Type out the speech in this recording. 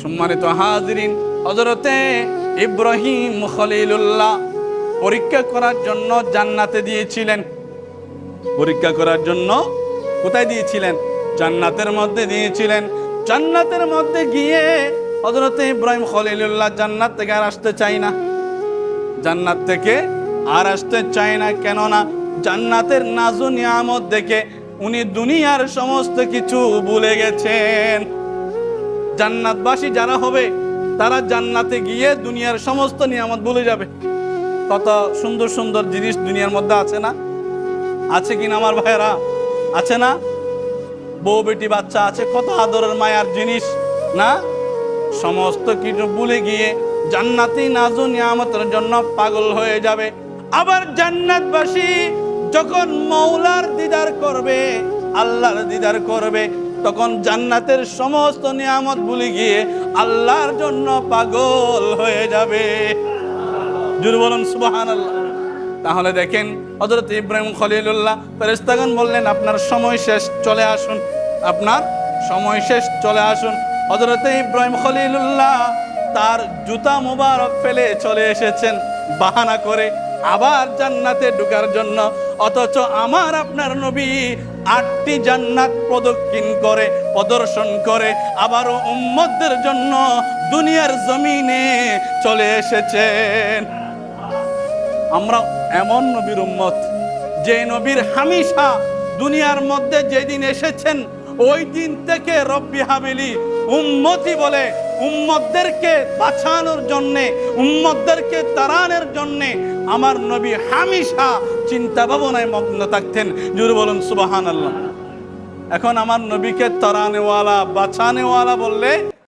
সম্মানিত হাজিরিন, হযরতে ইব্রাহিম খলিলুল্লাহ পরীক্ষা করার জন্য জান্নাতে দিয়েছিলেন। পরীক্ষা করার জন্য কোথায় দিয়েছিলেন? জান্নাতের মধ্যে দিয়েছিলেন। জান্নাতের মধ্যে গিয়ে হযরতে ইব্রাহিম খলিলুল্লাহ জান্নাত থেকে আর আসতে চায় না। জান্নাত থেকে আর আসতে চায় না, কেননা জান্নাতের নাজু নিয়ামত দেখে উনি দুনিয়ার সমস্ত কিছু ভুলে গেছেন। জান্নাতবাসী যারা হবে তারা জান্নাতে গিয়ে দুনিয়ার সমস্ত নিয়ামত ভুলে যাবে। কত সুন্দর সুন্দর জিনিস দুনিয়ার মধ্যে আছে না? আছে কিনা আমার ভাইয়েরা? আছে না? বউ বেটি বাচ্চা আছে, কত আদরের মায়ার জিনিস না? সমস্ত কিছু ভুলে গিয়ে জান্নাতি নাজু নিয়ামতের জন্য পাগল হয়ে যাবে। আবার জান্নাতবাসী যখন মওলার দিদার করবে, আল্লাহর দিদার করবে, তখন জান্নাতের সমস্ত নিয়ামত ভুলে গিয়ে আল্লাহর জন্য পাগল হয়ে যাবে। জোরে বলুন সুবহানাল্লাহ। তাহলে দেখেন, হযরত ইব্রাহিম খলিলুল্লাহ ফেরেশতাগণ বললেন, আপনার সময় শেষ, চলে আসুন, আপনার সময় শেষ, চলে আসুন। হযরত ইব্রাহিম খলিলুল্লাহ তার জুতা মুবারক ফেলে চলে এসেছেন বাহানা করে আবার জান্নাতে ঢোকার জন্য। অথচ আমার আপনার নবী 8টি জান্নাত প্রদর্শন করে আবারও উম্মতদের জন্য দুনিয়ার জমিনে চলে এসেছেন। আমরা এমন নবীর উম্মত, যে নবীর হামেশা দুনিয়ার মধ্যে যেদিন এসেছেন ওই দিন থেকে রব্বি হাবিলি উম্মতি বলে উম্মতদেরকে বাঁচানোর জন্যে, উম্মতদেরকে তাড়ানোর জন্যে আমার নবী হামেশা চিন্তা ভাবনায় মগ্ন থাকতেন। জোরে বলুন সুবহানাল্লাহ। এখন আমার নবীকে তাড়ানেওয়ালা, বাঁচানেওয়ালা বললে